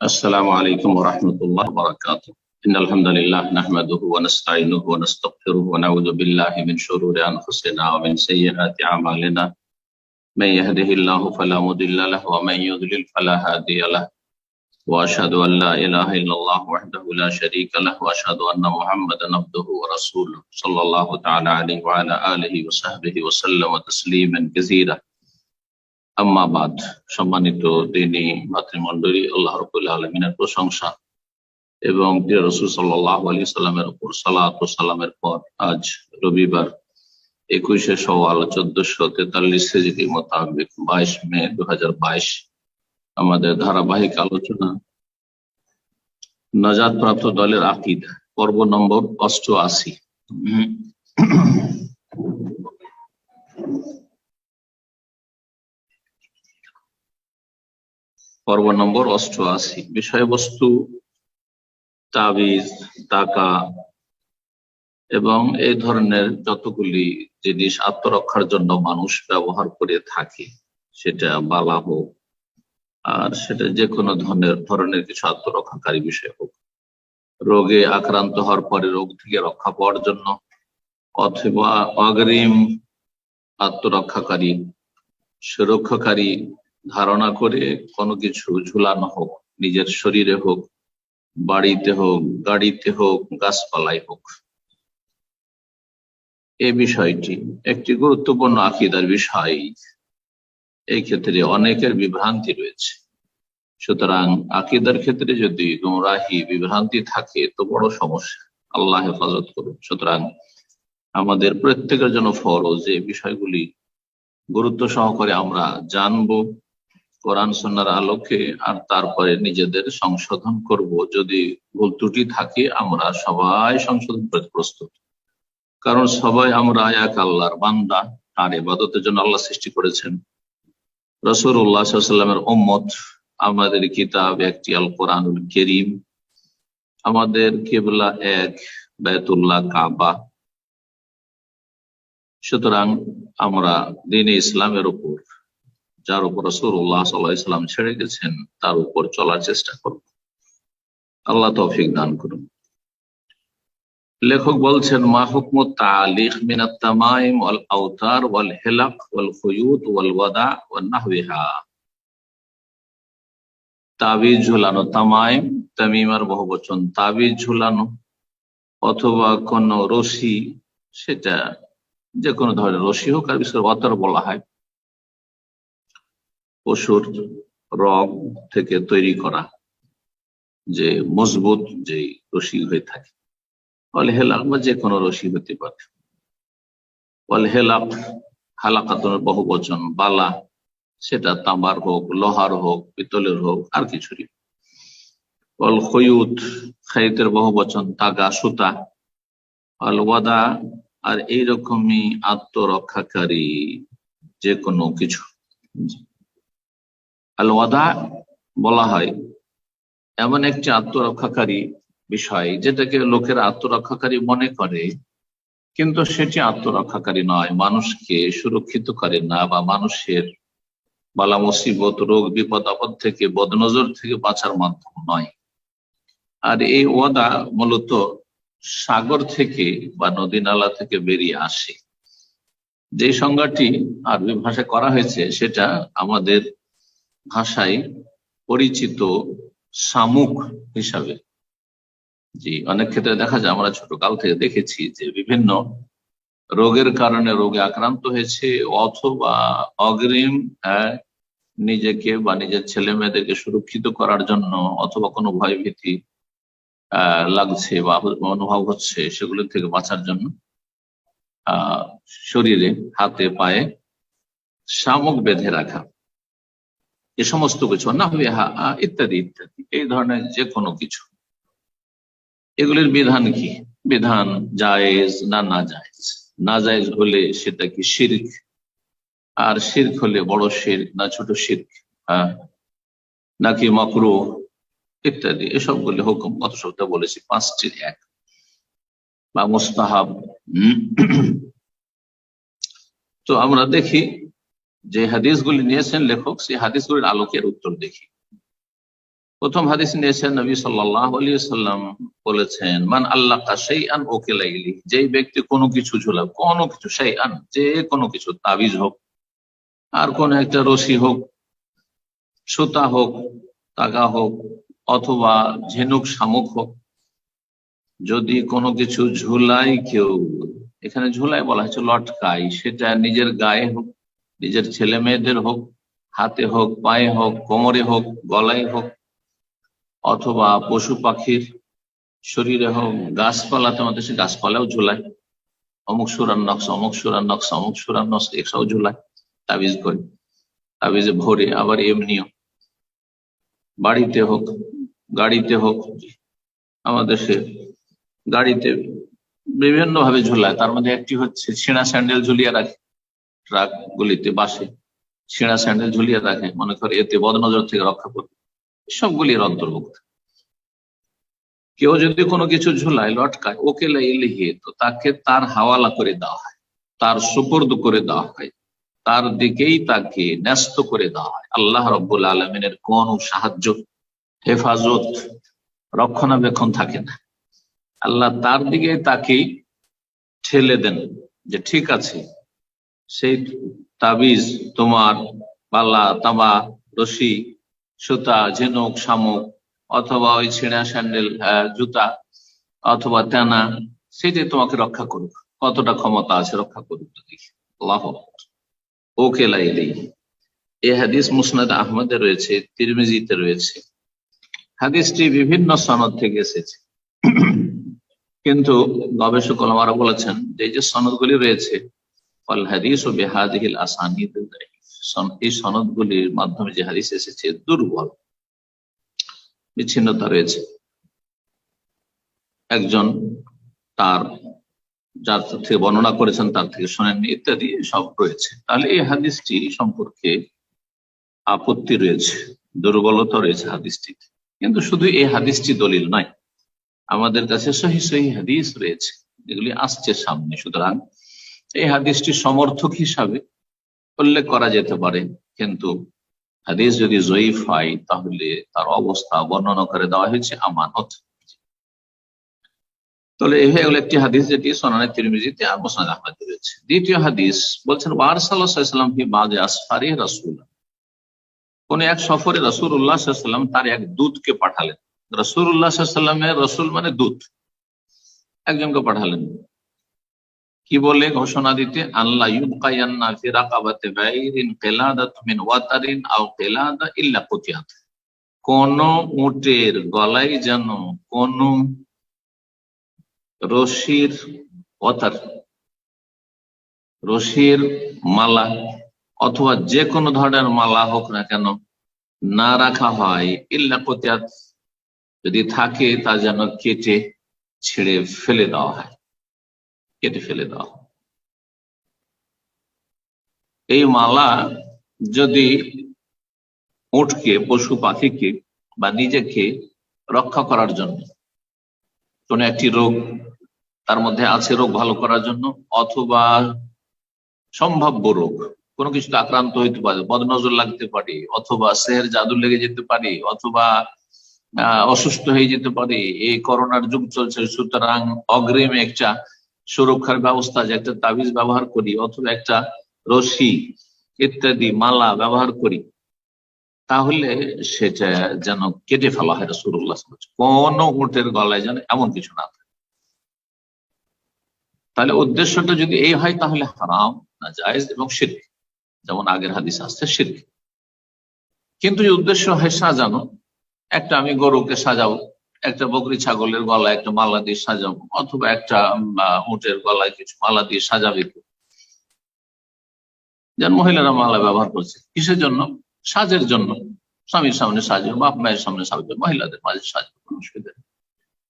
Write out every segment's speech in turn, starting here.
السلام عليكم ورحمة الله وبركاته. إن الحمد لله نحمده ونستعينه ونستغفره ونعوذ بالله من شرور أنفسنا ومن سيئات أعمالنا. من يهده الله فلا مضل له ومن يضلل فلا هادي له. وأشهد أن لا إله إلا الله وحده لا شريك له وأشهد أن محمدا عبده ورسوله صلى الله تعالى عليه وعلى آله وصحبه وسلم تسليما كثيرا। আম্মাবাদ, সম্মানিত দ্বীনী ভাতৃমণ্ডলী, আল্লাহ রাব্বুল আলামিনের প্রশংসা এবং প্রিয় রাসূল সাল্লাল্লাহু আলাইহি সাল্লামের উপর সালাত ও সালামের পর আজ রবিবার 21শে শাওয়াল 1443 হিজরি মোতাবেক 22 মে 2022 আমাদের ধারাবাহিক আলোচনা নাজাত প্রাপ্ত দলের আকীদা পর্ব নম্বর 88। পর্ব নম্বর 88। বিষয়বস্তু তাবিজ, তাকা এবং এই ধরনের যতগুলি জিনিস আত্মরক্ষার জন্য মানুষ ব্যবহার করে থাকে, সেটা বালা হোক আর সেটা যে কোনো ধরনের কিছু আত্মরক্ষাকারী বিষয় হোক, রোগে আক্রান্ত হওয়ার পরে রোগ থেকে রক্ষা পাওয়ার জন্য অথবা অগ্রিম আত্মরক্ষাকারী সুরক্ষাকারী ধারণা করে কোনো কিছু ঝুলানো হোক, নিজের শরীরে হোক, বাড়িতে হোক, গাড়িতে হোক, গাছপালায় হোক। এই বিষয়টি একটি গুরুত্বপূর্ণ আকীদার বিষয়। এই ক্ষেত্রে অনেকের বিভ্রান্তি রয়েছে। সুতরাং আকীদার ক্ষেত্রে যদি গুমরাহি বিভ্রান্তি থাকে তো বড় সমস্যা, আল্লাহ হেফাজত করুন। সুতরাং আমাদের প্রত্যেকের জন্য ফরজ এই বিষয়গুলি গুরুত্ব সহকারে আমরা জানবো কোরআন সুন্নাহর আলোকে, আর তারপরে নিজেদের সংশোধন করব। যদি ভুল ত্রুটি থাকে আমরা সবাই সংশোধন করতে প্রস্তুত, কারণ সবাই আমরা এক আল্লাহর বান্দা, তার ইবাদতের জন্য আল্লাহ সৃষ্টি করেছেন। রাসূলুল্লাহ সাল্লাল্লাহু আলাইহি ওয়াসাল্লামের উম্মত, আমাদের কিতাব একটি আল কোরআনুল কারীম, আমাদের কিবলা এক বাইতুল্লাহ কাবা। সুতরাং আমরা দ্বীনে ইসলামের উপর, যার উপর রাসূলুল্লাহ সাল্লাল্লাহু আলাইহি ওয়াসাল্লাম ছেড়ে গেছেন, তার উপর চলার চেষ্টা করব। আল্লাহ তৌফিক দান করুন। লেখক বলছেন, মা হুকমু তালিক মিনাত তামাইম ওয়াল আওতার ওয়াল হিলাক ওয়াল খুয়ুত ওয়াল ওয়াদা ওয়ান নাহওয়িহা। তাবিজ ঝুলানো, তামাইম তামিমার বহুবচন, তাবিজ ঝুলানো অথবা কোন রশি, সেটা যে কোনো ধরনের রশি হোক, আর বিশেষ করে ওয়াতার বলা হয় পশুর রগ থেকে তৈরি করা যে মজবুত যে রশি হয়ে থাকে। ওয়াল হেলাক বা যে কোনো রশি হতে পারে। ওয়াল হেলাক, হালাকাতুনের বহুবচন, বালা, সেটা তামার হোক, লোহার হোক, পিতলের হোক, আর কিছুরই। ওয়াল খুয়ুত, খাইতের বহুবচন, তাগা, সুতা। ওয়াল ওয়াদা, আর এইরকমই আত্মরক্ষাকারী যে কোনো কিছু। আল ওয়াদা বলা হয় এমন একটি আত্মরক্ষাকারী বিষয় যেটাকে লোকেরা আত্মরক্ষাকারী মনে করে, কিন্তু সেটি আত্মরক্ষাকারী নয়, মানুষকে সুরক্ষিত করে না, বা মানুষের বালা মুসিবত, রোগ, বিপদ আপদ থেকে, বদনজর থেকে বাঁচার মাধ্যম নয়। আর এই ওয়াদা মূলত সাগর থেকে বা নদী নালা থেকে বেরিয়ে আসে। যে সংজ্ঞাটি আরবি ভাষায় করা হয়েছে সেটা আমাদের ভাষায় পরিচিত শামুক হিসাবে। জি, অনেক ক্ষেত্রে দেখা যায়, আমরা ছোটকাল থেকে দেখেছি যে বিভিন্ন রোগের কারণে রোগে আক্রান্ত হয়েছে, অথবা অগ্রিম নিজেকে বা নিজের ছেলে মেয়েদেরকে সুরক্ষিত করার জন্য, অথবা কোনো ভয় ভীতি লাগছে বা অনুভব হচ্ছে, সেগুলো থেকে বাঁচার জন্য শরীরে, হাতে, পায়ে শামুক বেঁধে রাখা, এ সমস্ত কিছু না হবে ইত্যাদি ইত্যাদি, এই ধরনের যে কোনো কিছু। এগুলির বিধান কি? বিধান জায়েজ না নাজায়েজ? নাজায়েজ হলে সেটা কি শিরক, আর শিরক হলে বড় শিরক না ছোট শিরক, নাকি মাকরুহ ইত্যাদি, এসবগুলি হুকুম গত সপ্তাহে বলেছি 5টির এক, বা মুস্তাহাব। তো আমরা দেখি যে হাদিসগুলি নিয়েছেন লেখক, সেই হাদিসগুলির আলোকের উত্তর দেখি। প্রথম হাদিস নিয়েছেন নবী সাল্লাল্লাহু আলাইহি ওয়াসাল্লাম বলেছেন, মান আল্লাকা শাইআন উকিলা ইলাইহি, যেই ব্যক্তি কোনো কিছু ঝুলায়, কোনো কিছু, শাইআন যে কোনো কিছু, তাবিজ হোক আর কোন একটা রশি হোক, সুতা হোক, তাগা হোক, অথবা ঝিনুক শামুক হোক, যদি কোনো কিছু ঝুলাই কেউ, এখানে ঝুলাই বলা হচ্ছে লটকাই, সেটা নিজের গায়ে হোক, নিজের ছেলে মেয়েদের হোক, হাতে হোক, পায়ে হোক, কোমরে হোক, গলায় হোক, অথবা পশু পাখির শরীরে হোক, গাছপালাতে, আমাদের সে গাছপালাও ঝুলায়, অমুক সুরান নকশা, অমুক সুরান নকশা, অমুক সুরান নকশা, এসব ঝুলায়, তাবিজ করে, তাবিজে ভরে। আবার এমনিও বাড়িতে হোক, গাড়িতে হোক, আমাদের সে গাড়িতে বিভিন্ন ভাবে ঝুলায়। তার মধ্যে একটি হচ্ছে ছেঁড়া স্যান্ডেল ঝুলিয়ে রাখে, ট্রাক গুলিতে, বাসে ছেঁড়া স্যান্ডেল ঝুলিয়ে রাখে, মনে করে এতে বদনজর থেকে রক্ষা করবে, সবগুলির অন্তর্ভুক্ত। কেউ যদি কোনো কিছু ঝুলায়, লটকায়, ওকে লাইলিহি, তো তাকে তার হাওয়ালা করে দেওয়া হয়, তার সুপর্দ করে দেওয়া হয়, তার দিকেই তাকে ন্যস্ত করে দেওয়া হয়। আল্লাহ রাব্বুল আলামিনের কোন সাহায্য, হেফাজত, রক্ষণাবেক্ষণ থাকে না, আল্লাহ তার দিকে তাকেই ঠেলে দেন, যে ঠিক আছে, সেই তাবিজ তোমার পাল্লা, তামা, রশি, সুতা, ঝিনুক, শামুক, অথবা ওই ছেঁড়া স্যান্ডেল, জুতা, অথবা তেনা, সেটাই তোমাকে রক্ষা করুক, কতটা ক্ষমতা আছে রক্ষা করুক তো দেখি। আল্লাহ ওকে লাইলি। এই হাদিস মুসনাদ আহমদে রয়েছে, তিরমিজিতে রয়েছে। হাদিসটি বিভিন্ন সনদ থেকে এসেছে, কিন্তু গবেষক ওলামারা বলেছেন যে এই যে সনদগুলি রয়েছে, আল হাদিস ও বিহাদিহিল আসানিদ, এই সনদগুলির মাধ্যমে যে হাদিস এসেছে দুর্বল, বিচ্ছিন্নতা রয়েছে। একজন তার যার থেকে বর্ণনা করেছেন তার থেকে শোনেননি, ইত্যাদি সব রয়েছে। তাহলে এই হাদিসটি সম্পর্কে আপত্তি রয়েছে, দুর্বলতা রয়েছে হাদিসটিতে। কিন্তু শুধু এই হাদিসটি দলিল নয়, আমাদের কাছে সহি সহি হাদিস রয়েছে যেগুলি আসছে সামনে। সুতরাং এই হাদিসটি সমর্থক হিসাবে উল্লেখ করা যেতে পারে, কিন্তু হাদিস যদি জয়ীফ হয় তাহলে তার অবস্থা বর্ণনা করে দেওয়া হয়েছে আমানত। তাহলে এই হয়ে গেল একটি হাদিস, যেটি সুনানে তিরমিজিতে আর মুসনাদ আহমদে রয়েছে। দ্বিতীয় হাদিস বলছেন, আরসালাল্লাহু সাল্লাল্লাহু আলাইহি ওয়াসাল্লাম ফি বাযি আসফারি রাসূল, কোন এক সফরে রাসূলুল্লাহ সাল্লাল্লাহু আলাইহি ওয়াসাল্লাম তার এক দূতকে পাঠালেন। রাসূলুল্লাহ সাল্লাল্লাহু আলাইহি ওয়াসাল্লামের, রাসূল মানে দূত, একজনকে পাঠালেন কি বলে ঘোষণা দিতে, আল্লাহ ইউবকায়ান্না ফি রাকাবাতি বাইরিন কিলাদাত মিন ওয়াতারিন আও কিলাদা ইল্লা কুতিয়াত, কোন উটের গলায় যেন কোন রশির ওয়াতার, রশির মালা অথবা যে কোনো ধরনের মালা হোক না কেন না রাখা হয়, ইল্লা কুতিয়াত, যদি থাকে তা যেন কেটে ছেড়ে ফেলে দেওয়া হয়, কেটে ফেলে দেওয়া হয়। এই মালা যদি উটকে, পশু পাখিকে বা নিজেকে রক্ষা করার জন্য, কোন একটি রোগ তার মধ্যে আছে, রোগ ভালো করার জন্য, অথবা সম্ভাব্য রোগ, কোনো কিছুতে আক্রান্ত হইতে পারে, বদনজর লাগতে পারে, অথবা সেহের জাদু লেগে যেতে পারে, অথবা অসুস্থ হয়ে যেতে পারে, এই করোনার যুগ চলছে, সুতরাং অগ্রিম একটা সুরক্ষার ব্যবস্থা, যে একটা তাবিজ ব্যবহার করি, অথবা একটা রশি ইত্যাদি মালা ব্যবহার করি, তাহলে সেটা যেন কেটে ফেলা হয়। রাসূলুল্লাহ সাল্লাল্লাহু আলাইহি ওয়াসাল্লাম কোন উটের গলায় যেন এমন কিছু না থাকে। তাহলে উদ্দেশ্যটা যদি এই হয় তাহলে হারাম, নাজায়েজ এবং শিরক, যেমন আগের হাদিস আসছে শিরক। কিন্তু এই উদ্দেশ্য হয় সাজানো, একটা আমি গরুকে সাজাবো, একটা বকরি ছাগলের গলায় একটা মালা দিয়ে সাজাবো, অথবা একটা উটের গলায় কিছু মালা দিয়ে সাজাবে কেউ, যেন মহিলারা মালা ব্যবহার করছে কিসের জন্য, সাজের জন্য, স্বামীর সামনে সাজবে, বাপ মায়ের সামনে সাজবে, মহিলাদের মাঝে সাজবে, কোনো অসুবিধা নেই।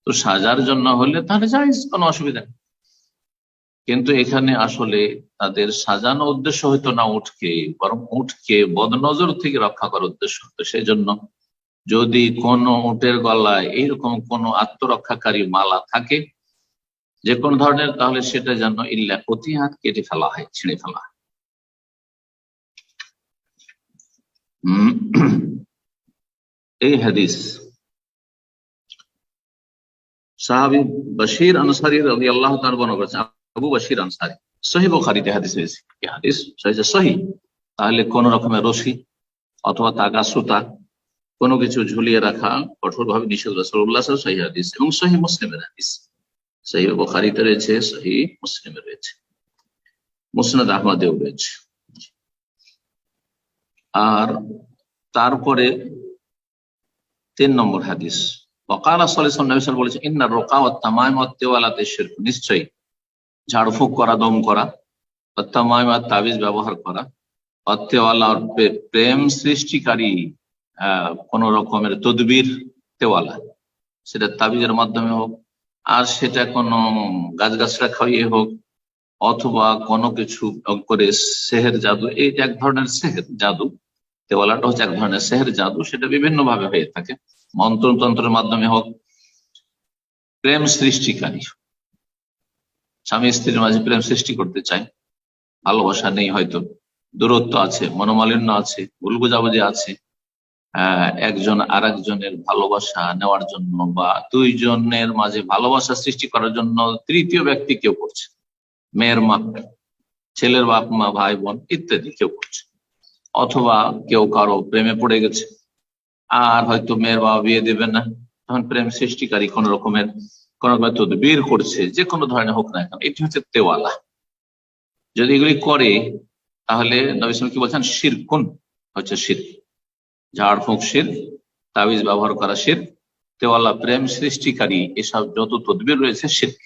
তো সাজার জন্য হলে তাহলে জায়েজ, কোনো অসুবিধা নেই। কিন্তু এখানে আসলে তাদের সাজানো উদ্দেশ্য হইতো না উটকে, বরং উটকে বদনজর থেকে রক্ষা করার উদ্দেশ্য হতো। সেই জন্য যদি কোন উটের গলায় এইরকম কোন আত্মরক্ষাকারী মালা থাকে যে কোনো ধরনের, তাহলে সেটা যেন ইল্লা কুতিয়াত, কেটে ফেলা হয়, ছিঁড়ে ফেলা হয়। এই হাদিস সাহাবী বশির আনসারী রাদিয়াল্লাহু তাআলা বর্ণনা করেছেন। আবু বশির আনসারী, সহিহ বুখারীতে হাদিস হয়েছে। এই হাদিস সহিহ। তাহলে কোন রকমের রশি অথবা তাগা সুতা কোনো কিছু ঝুলিয়ে রাখা কঠোরভাবে নিষেধ, রাসূলুল্লাহ সাল্লাল্লাহু আলাইহি ওয়াসাল্লাম সহিহ হাদিস। এবং সহিহ মুসলিমের হাদিস, সহিহ বুখারীতে রয়েছে, সহিহ মুসলিমে রয়েছে, মুসনাদ আহমদেও রয়েছে। আর তারপরে 3 নম্বর হাদিস, ওয়াকালা সাল্লাল্লাহু আলাইহি ওয়াসাল্লাম বলেছেন, ইন্নার রুকা ওয়াত তামাইম ওয়াত তিওয়ালাতে শিরক, নিশ্চয়ই ঝাড়ফুঁক করা, দম করা, ওয়াত তামাইম ওয়াত তাবিজ ব্যবহার করা, ওয়াত তিওয়ালা প্রেম সৃষ্টিকারী কোন রকমের তদবির, তেওয়ালা সেটা তাবিজের মাধ্যমে হোক, আর সেটা কোনো গাছগাছরা খাইয়ে হোক, অথবা কোনো কিছু করে সেহের জাদু, এই এক ধরনের সেহের জাদু, তেওয়ালাটা হচ্ছে এক ধরনের সেহের জাদু, সেটা বিভিন্ন ভাবে হয়ে থাকে, মন্ত্রতন্ত্রের মাধ্যমে হোক। প্রেম সৃষ্টিকারী, স্বামী স্ত্রীর মাঝে প্রেম সৃষ্টি করতে চায়, ভালোবাসা নেই, হয়তো দূরত্ব আছে, মনোমালিন্য আছে, ভুল বোঝাবুঝি আছে, একজন আর একজনের ভালোবাসা নেওয়ার জন্য বা দুইজনের মাঝে ভালোবাসা সৃষ্টি করার জন্য তৃতীয় ব্যক্তি কেউ করছে, মেয়ের মা, ছেলের বাপ মা, ভাই বোন ইত্যাদি কেউ করছে, অথবা কেউ কারো প্রেমে পড়ে গেছে আর হয়তো মেয়ের বাবা বিয়ে দেবেন না, তখন প্রেম সৃষ্টিকারী কোন রকমের তদবির করছে, যে কোনো ধরনের হোক না কেন, এটি হচ্ছে তেওয়ালা। যদি এগুলি করে তাহলে নবী সাল্লাল্লাহু আলাইহি ওয়াসাল্লাম কি বলছেন, শিরকুন, হচ্ছে শিরক। ঝাড়ফুঁক শিরক, তাবিজ ব্যবহার করা শিরক, তেওয়ালা প্রেম সৃষ্টিকারী এসব যত তদবির রয়েছে শিরক।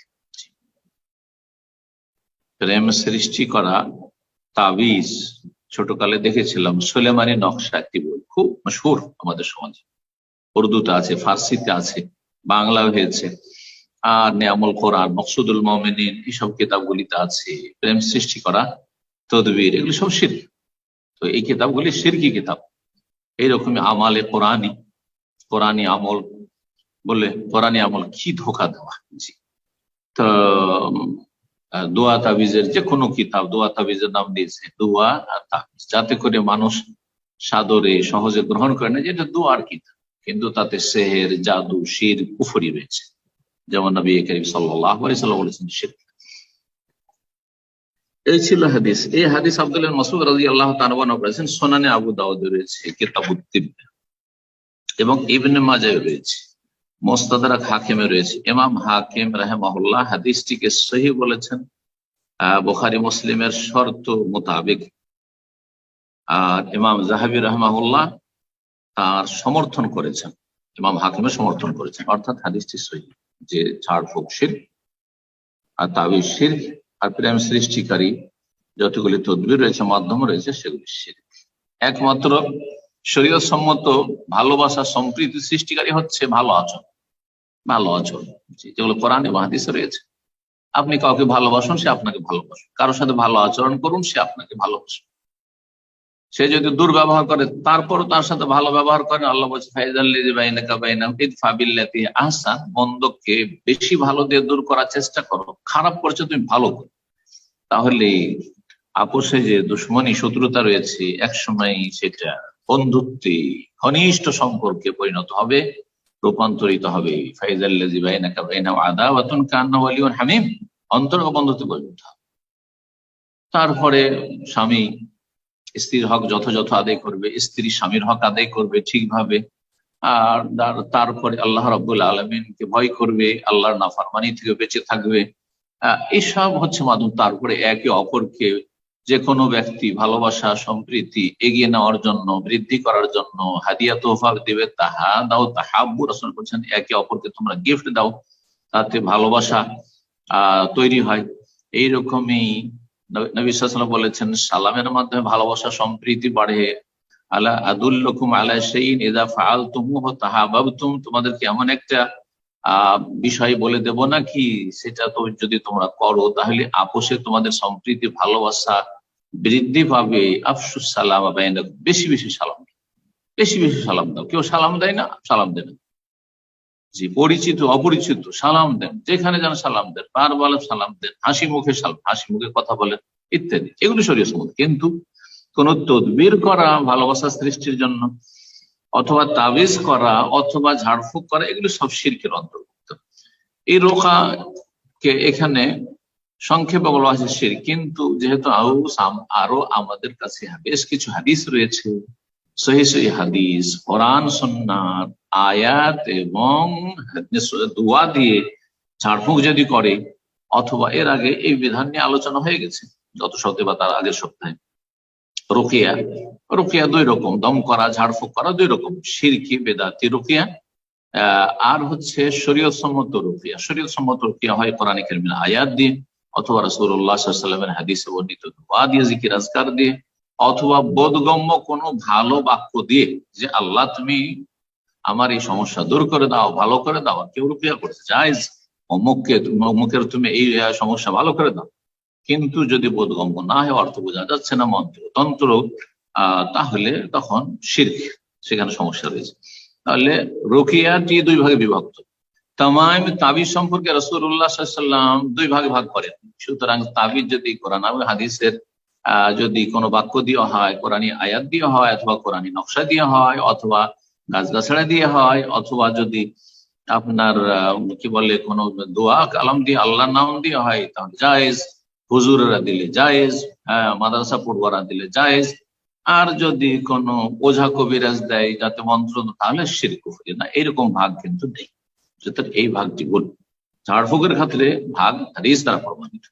প্রেম সৃষ্টি করা তাবিজ, ছোটকালে দেখেছিলাম সুলেমানি নকশা একটি বই, খুব মশহুর আমাদের সমাজে, উর্দুতে আছে, ফার্সিতে আছে, বাংলা হয়েছে, আর নিয়ামুল কোরআন, মকসুদুল মুমিনিন, এইসব কিতাবগুলিতে আছে প্রেম সৃষ্টি করা তদবির, এগুলি সব শিরক। তো এই কিতাবগুলি শিরকি কিতাব। এইরকমই আমালে কোরআনী আমল বলে, কোরআনী আমল কি ধোঁকা দেওয়া। জি, তো দোয়া তাবিজের যে কোনো কিতাব, দোয়া তাবিজের নাম দিয়েছে দোয়া আর তাবিজ, যাতে করে মানুষ সাদরে সহজে গ্রহণ করে না, যেটা দোয়ার কিতাব, কিন্তু তাতে সেহের, জাদু, শিরক, কুফরি রয়েছে, যেমন নবী করিম সাল্লাল্লাহু আলাইহি ওয়াসাল্লাম বলেছেন শিরক। এই ছিল হাদিস। এই হাদিস আব্দুল্লাহ ইবনে মাসউদ রাদিয়াল্লাহু তাআলা বর্ণনা করেছেন, সুনানে আবু দাউদে রয়েছে, কিতাবুত তিব, এবং ইবনে মাজাহ রয়েছে, মুস্তাদরাক হাকিমে রয়েছে। ইমাম হাকিম রাহিমাহুল্লাহ হাদিসটিকে সহিহ বলেছেন বুখারী মুসলিমের শর্ত মোতাবেক, আর ইমাম যাহাবী রাহিমাহুল্লাহ তার সমর্থন করেছেন, ইমাম হাকিমের সমর্থন করেছেন, অর্থাৎ হাদিসটি সহিহ, যে ঝাড়ফুঁক শিরক আর তাবিজ শিরক আর প্রেম সৃষ্টিকারী যতগুলি তদবির রয়েছে, মাধ্যম রয়েছে, সেগুলি শিরক। একমাত্র শরীয়ত সম্মত ভালোবাসা সম্প্রীতি সৃষ্টিকারী হচ্ছে ভালো আচরণ, যেগুলো কোরআন এবং হাদিসে রয়েছে। আপনি কাউকে ভালোবাসুন, সে আপনাকে ভালোবাসুন, কারোর সাথে ভালো আচরণ করুন, সে আপনাকে ভালোবাসুন। সে যদি দুর্ব্যবহার করে তারপরও তার সাথে ভালো ব্যবহার করেন, আল্লাহ বলছে ফাইজাল্লাযী বাইনাকা বাইনাহুম ইদফা বিল্লাতী আহসান, মন্দকে বেশি ভালো দিয়ে দূর করার চেষ্টা করো, খারাপ করছো তুমি ভালো করো। তাহলে আপোষে যে দুশ্মনী, শত্রুতা রয়েছে, একসময় সেটা বন্ধুত্বে, ঘনিষ্ঠ সম্পর্কে পরিণত হবে, রূপান্তরিত হবে। ফাইজাল্লাযী বাইনাকা বাইনাহু আদাওয়াতুন কান্নাহু ওয়ালিয়্যুন হামীম, অন্তরঙ্গ বন্ধুত্বে পরিণত হবে। তারপরে স্বামী স্ত্রীর হক যথাযথ আদায় করবে, স্ত্রী স্বামীর হক আদায় করবে ঠিকভাবে, আর তারপরে আল্লাহ রাব্বুল আলামিনকে ভয় করবে, আল্লাহর নাফরমানি থেকে বেঁচে থাকবে। এসব হচ্ছে মাধ্যম। তারপরে একে অপরকে, যে কোনো ব্যক্তি ভালোবাসা সম্প্রীতি এগিয়ে নেওয়ার জন্য, বৃদ্ধি করার জন্য হাদিয়া তোহফা দিবে, তাহা দাও তাহাব্বু, রাসূল বলেছেন একে অপরকে তোমরা গিফট দাও, তাতে ভালোবাসা তৈরি হয়। এইরকমই নবী সাল্লাল্লাহু আলাইহি ওয়াসাল্লাম বলেছেন সালামের মাধ্যমে ভালোবাসা সম্প্রীতি বাড়ে। আলা আদুল্লুকুম আলা শাইইন ইযা ফাআলতুমুহু তাহাব্বাবতুম, তোমাদেরকে এমন একটা বিষয় বলে দেব নাকি, সেটা তো যদি তোমরা করো তাহলে আপোষে তোমাদের সম্প্রীতি ভালোবাসা বৃদ্ধি পাবে। আফশুস সালাম বাইনাকুম, বেশি বেশি সালাম দাও। কেউ সালাম দেয় না, সালাম দেন। জি, পরিচিত অপরিচিত সালাম দেন, যেখানে যেন সালাম দেন, বারবার সালাম দেন, হাসি মুখে কথা বলেন ইত্যাদি, এগুলি শরীয়ত সম্মত। কিন্তু কোন তদবির করা ভালোবাসা সৃষ্টির জন্য, অথবা তাবিজ করা অথবা ঝাড়ফুঁক করা, এগুলো সব শিরকের অন্তর্ভুক্ত। এই রোকাকে এখানে সংক্ষেপে বলা হয়েছে শিরক, কিন্তু যেহেতু আরো আমাদের কাছে বেশ কিছু হাদিস রয়েছে, সহিহ সহিহ হাদিস, কোরআন সুন্নাহ আয়াত এবং দোয়া দিয়ে ঝাড়ফুঁক যদি করে, অথবা এর আগে এই বিধান নিয়ে আলোচনা হয়ে গেছে গত সপ্তাহে বা তার আগের সপ্তাহে। রুকিয়া, রুকিয়া দুই রকম, দম করা ঝাড়ফুঁক করা দুই রকম, শিরকি বেদাতি রুকিয়া আর হচ্ছে শরীয়ত সম্মত রুকিয়া। শরীয়ত সম্মত রুকিয়া হয় কোরআন কারীমের আয়াত দিয়ে, অথবা রাসূলুল্লাহ সাল্লাল্লাহু আলাইহি ওয়াসাল্লামের হাদিসে বর্ণিত দোয়া দিয়ে, জিকির আজকার দিয়ে, অথবা বোধগম্য কোনো ভালো বাক্য দিয়ে, যে আল্লাহ তুমি আমার এই সমস্যা দূর করে দাও, ভালো করে দাও। কেউ রুকিয়া করছে জায়েজ, অমুকের তুমি এই সমস্যা ভালো করে দাও, কিন্তু যদি বোধগম্য না হয়, অর্থ বোঝা যাচ্ছে না, মন্ত্র তন্ত্র, তাহলে তখন শিরক, সেখানে সমস্যা রয়েছে। তাহলে রুকিয়াটি দুই ভাগে বিভক্ত। তামাম তাবিজ সম্পর্কে রাসূলুল্লাহ সাল্লাল্লাহু আলাইহি ওয়াসাল্লাম দুই ভাগে ভাগ করেন। সুতরাং তাবিজ যদি কোরআন এবং হাদিসের যদি কোনো বাক্য দিয়ে হয়, কোরআনী আয়াত দিয়ে হয়, অথবা কোরআনী নকশা দিয়ে হয়, অথবা গাছগাছড়া দিয়ে হয়, অথবা যদি আপনার কি বলে কোনো দোয়া কালাম দিয়ে, আল্লাহর নাম দিয়ে হয়, তাহলে জায়েজ। হুজুরেরা দিলে জায়েজ, মাদ্রাসা পড়ুয়ারা দিলে জায়েজ। আর যদি কোনো ওঝা কবিরাজ দেয় যাতে মন্ত্র, তাহলে শিরক কুফরি। না, এরকম ভাগ কিন্তু নেই। এই ভাগটি বল, ঝাড়ফুঁকের ক্ষেত্রে ভাগ হাদিস দ্বারা প্রমাণিত।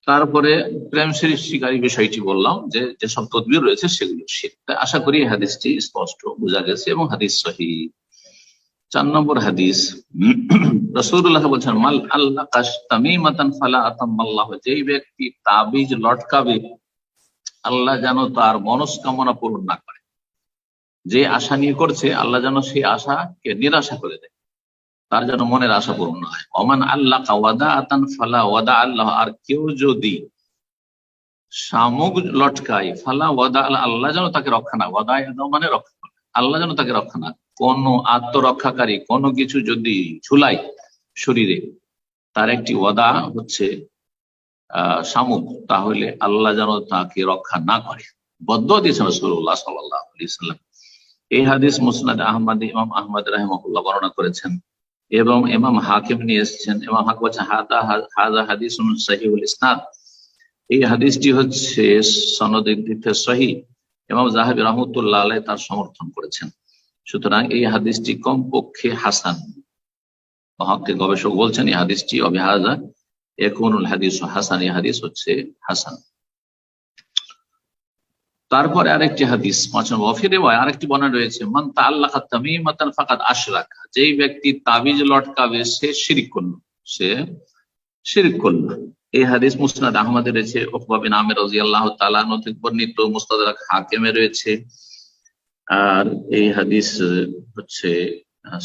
তারপরে প্রেম সৃষ্টিকারী বিষয়টি বললাম, যে যেসব তদবির রয়েছে সেগুলো শিরক। আশা করি হাদিসটি স্পষ্ট বোঝা গেছে এবং হাদিস সহিহ। 4 নম্বর হাদিস, রাসূলুল্লাহ বলছেন, মাল আল্লাহ তামিমাতান ফালা আতাম্মাল্লাহু, যেই ব্যক্তি তাবিজ লটকাবে, আল্লাহ যেন তার মনস্কামনা পূরণ না করে। যে আশা নিয়ে করছে, আল্লাহ যেন সেই আশাকে নিরাশা করে দেয়, তার যেন মনের আশা পূরণ না হয়। ওমান আল্লাহ ওয়াদা আতান ফালা ওয়াদা আল্লাহ, আর কেউ যদি শামুক লটকায়, ফালা ওয়াদা আল্লাহ, আল্লাহ যেন তাকে রক্ষা না, ওয়াদা মানে রক্ষা, আল্লাহ যেন তাকে রক্ষা না। কোন আত্মরক্ষাকারী কোনো কিছু যদি ঝুলাই শরীরে, তার একটি ওয়াদা হচ্ছে শামুক, তাহলে আল্লাহ যেন তাকে রক্ষা না করে, বদদুয়া দিয়েছেন রাসূলুল্লাহ সাল্লাল্লাহু আলাইহি ওয়াসাল্লাম। এই হাদিস মুসনাদ আহমদ, ইমাম আহমদ রাহিমাহুল্লাহ বর্ণনা করেছেন এবং ইমাম হাকিম নিয়ে এসেছেন। ইমাম হাকিম বলছেন হাযা হাদিসুন সহিহুল ইসনাদ, এই হাদিসটি হচ্ছে সনদের দিক থেকে সহিহ। ইমাম যাহাবী রাহমাতুল্লাহ আলাইহি তার সমর্থন করেছেন। সুতরাং এই হাদিসটি কমপক্ষে হাসান। মুহাক্কিক গবেষক বলছেন এই হাদিসটি অবিহাজা ইয়াকুনুল হাদিসু হাসান, এই হাদিস হচ্ছে হাসান। তারপরে আরেকটি হাদিস 5 নম্বর, আরেকটি বর্ণনা রয়েছে, মান তাআল্লাকা তামিমাতান ফাকাদ আশরাকা, যেই ব্যক্তি তাবিজ লটকাবে সে শিরক করলো, সে শিরক করলো। এই হাদিস মুসনাদ আহমদে রয়েছে, উকবা বিন আমির রাদিয়াল্লাহু তাআলা আনহু থেকে বর্ণিত, মুস্তাদরাক হাকিমে রয়েছে। আর এই হাদিস হচ্ছে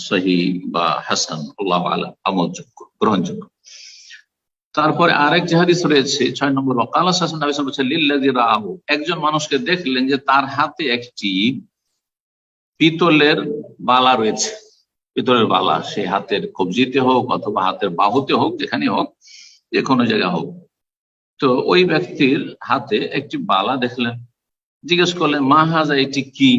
সহিহ বা হাসান, আল্লাহু আ'লাম, আমলযোগ্য, গ্রহণযোগ্য। তারপরে আরেক যে হাদিস রয়েছে 6 নম্বর, ওয়াকালা সাল্লাল্লাহু আলাইহি ওয়াসাল্লাম বলেছেন, লিল্লাযী রাআহু, একজন মানুষকে দেখলেন যে তার হাতে একটি পিতলের বালা রয়েছে, পিতলের বালা, সে হাতের কবজিতে হোক অথবা হাতের বাহুতে হোক, যেখানে হোক, যে কোনো জায়গা হোক। তো ওই ব্যক্তির হাতে একটি বালা দেখলেন, জিজ্ঞেস করলেন, মা হাযা, এটি কি,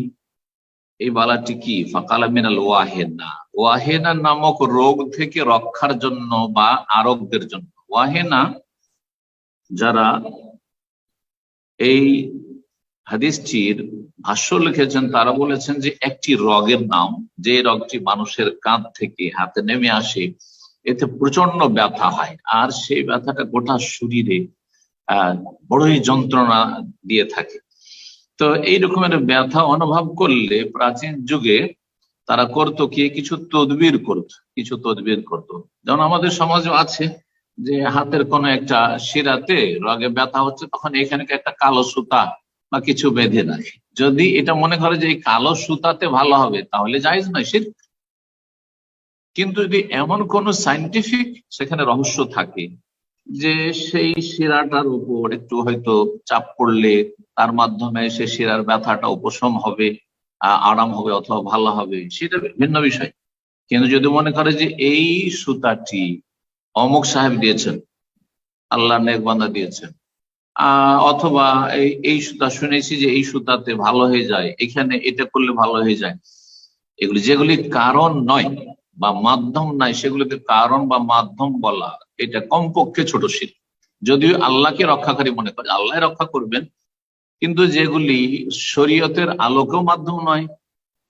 এই বালাটি কি? ফাকালা মিনাল ওয়াহেনা, ওয়াহেনা নামক রোগ থেকে রক্ষার জন্য বা আরোগ্যের জন্য। ওয়াহেনা, যারা এই হাদিসটির ভাষ্য লিখেছেন তারা বলেছেন যে একটি রোগের নাম, যে রোগটি মানুষের কাঁধ থেকে হাতে নেমে আসে, এতে প্রচন্ড ব্যথা হয়, আর সেই ব্যথাটা গোটা শরীরে বড়ই যন্ত্রণা দিয়ে থাকে। তো এই রকমের ব্যথা অনুভব করলে প্রাচীন যুগে তারা করতো কি, কিছু তদবির করতো। যেমন আমাদের সমাজে আছে যে হাতের কোনো একটা শিরাতে রগে ব্যথা হচ্ছে, তখন এখানে একটা কালো সুতা বা কিছু বেঁধে রাখে। যদি এটা মনে করে যে এই কালো সুতাতে ভালো হবে, তাহলে জায়েজ নয়, শিরক। কিন্তু যদি এমন কোন সায়েন্টিফিক সেখানে রহস্য থাকে, যে সেই শিরাটার উপর একটু হয়তো চাপ পড়লে তার মাধ্যমে সে শিরার ব্যথাটা উপশম হবে, আরাম হবে অথবা ভালো হবে, সেটা ভিন্ন বিষয়। কিন্তু যদি মনে করে যে এই সুতাটি অমুক সাহেব দিয়েছেন, আল্লাহ নেক বান্দা দিয়েছেন, অথবা এই সুতা শুনেছি যে এই সুতাতে ভালো হয়ে যায়, এখানে এটা করলে ভালো হয়ে যায়, এগুলি যেগুলি কারণ নয় বা মাধ্যম নাই সেগুলোকে কারণ বা মাধ্যম বলা, এটা কমপক্ষে ছোট শিরক। যদিও আল্লাহকে রক্ষাকারী মনে করে, আল্লাহ রক্ষা করবেন, কিন্তু যেগুলি শরীয়তের আলোকেও মাধ্যম নয়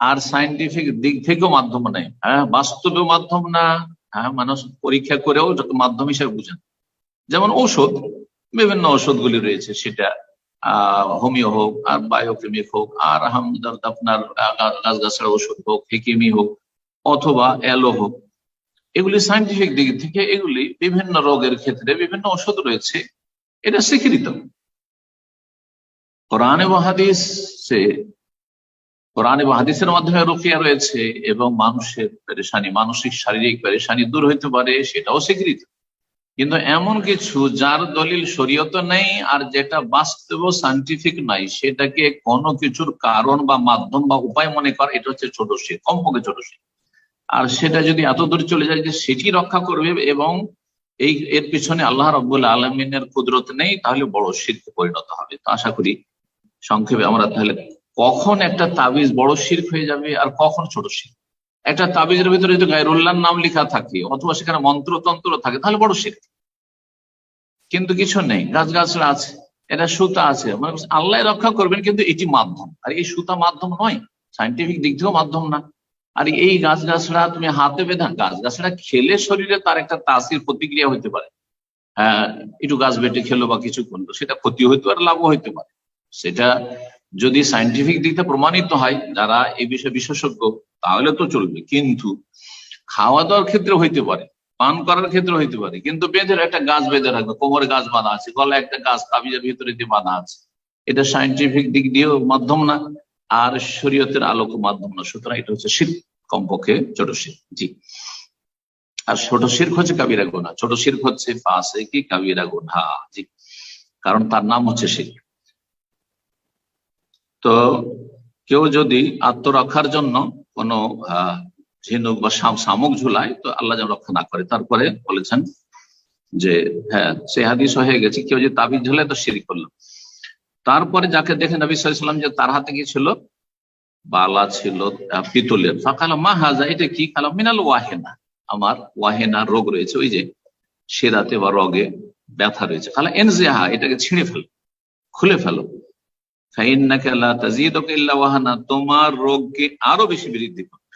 আর সায়েন্টিফিক দিক থেকেও মাধ্যম নাই, হ্যাঁ বাস্তবেও মাধ্যম না, হ্যাঁ মানুষ পরীক্ষা করেও মাধ্যম হিসেবে বুঝেন। যেমন ঔষধ, বিভিন্ন ঔষধগুলি রয়েছে, সেটা হোমিও হোক আর বায়োকেমিক হোক আর আপনার গাছগাছড়া ওষুধ হোক, হেকিমি হোক অথবা অ্যালো হোক, এগুলি সায়েন্টিফিক দিক থেকে এগুলি বিভিন্ন রোগের ক্ষেত্রে বিভিন্ন ওষুধ রয়েছে, এটা স্বীকৃত। কোরআন এবং হাদিসের মাধ্যমে রুকিয়া রয়েছে এবং মানুষের পেরেশানি, মানসিক শারীরিক পেরেশানি দূর হইতে পারে, সেটাও স্বীকৃত। কিন্তু এমন কিছু যার দলিল শরীয়ত নেই আর যেটা বাস্তব সায়েন্টিফিক নাই, সেটাকে কোনো কিছুর কারণ বা মাধ্যম বা উপায় মনে করা, এটা হচ্ছে ছোট শিরক, কমপক্ষে ছোট শিরক। আর সেটা যদি এত দূর চলে যায় যে সেটি রক্ষা করবে এবং এর পিছনে আল্লাহ রাব্বুল আলামিনের কুদরত নেই, তাহলে বড় শিরকে পরিণত হবে। তো আশা করি সংক্ষেপে আমরা তাহলে কখন একটা তাবিজ বড় শিরক হয়ে যাবে আর কখন ছোট শিরক। একটা তাবিজের ভিতরে যদি গায়রুল্লাহর নাম লেখা থাকে অথবা সেখানে মন্ত্রতন্ত্র থাকে তাহলে বড় শিরক। কিন্তু কিছু নেই, গাছগাছরা আছে, এটা সুতা আছে, মানে আল্লাহ রক্ষা করবেন, কিন্তু এটি মাধ্যম, আর এই সুতা মাধ্যম নয়, সায়েন্টিফিক দিক থেকেও মাধ্যম না। আর এই গাছগাছরা তুমি হাতে বেঁধা, গাছগাছরা খেলে শরীরে তার একটা তাসির প্রতিক্রিয়া হইতে পারে, হ্যাঁ একটু গাছ বেটে খেলো বা কিছু করলো, সেটা ক্ষতি হইতে পারে, লাভও হইতে পারে। সেটা যদি সায়েন্টিফিক দিক থেকে প্রমাণিত হয়, যারা এই বিষয়ে বিশেষজ্ঞ, তাহলে তো চলবে। কিন্তু খাওয়া দাওয়ার ক্ষেত্রে হইতে পারে, পান করার ক্ষেত্রে হইতে পারে, কিন্তু বেঁধে একটা গাছ বেঁধে রাখবে, কোমরে গাছ বাঁধা আছে, গলায় একটা গাছ তাবিজের ভিতরে দিয়ে বাঁধা আছে, এটা সায়েন্টিফিক দিক দিয়েও মাধ্যম না আর শরীয়তের আলোক মাধ্যম না। সুতরাং এটা হচ্ছে শিরক, কমপক্ষে ছোট শিরক। জি। আর ছোট শিরক হচ্ছে কাবিরা গুনাহ, ছোট শিরক হচ্ছে ফাসিকি কাবিরা গুনাহ। জি, কারণ তার নাম হচ্ছে শিরক। তো কেউ যদি আত্মরক্ষার জন্য কোনো ঝিনুক বা শামুক ঝুলায়, তো আল্লাহ যেন রক্ষা না করে। তারপরে বলেছেন যে হ্যাঁ সে হাদিস হয়ে গেছে, কেউ যদি তাবিজ ঝুলায় তো শিরক করলো। তারপরে যাকে দেখে নবী সাল্লাল্লাহু আলাইহি ওয়াসাল্লাম যে তার হাতে কি ছিল, বালা ছিল পিতলের, ফাকালা মা হাজা, এটা কি? কালা মিনাল ওয়াহেনা, আমার ওয়াহেনা রোগ রয়েছে, ওই যে শিরাতে বা রগে ব্যথা রয়েছে। কালা এনজিহা, এটাকে ছিঁড়ে ফেলো, খুলে ফেলো। ফাইন্নাকা লা তাজিদুকা ইল্লা ওয়াহানা, তোমার রোগকে আরো বেশি বৃদ্ধি করবে,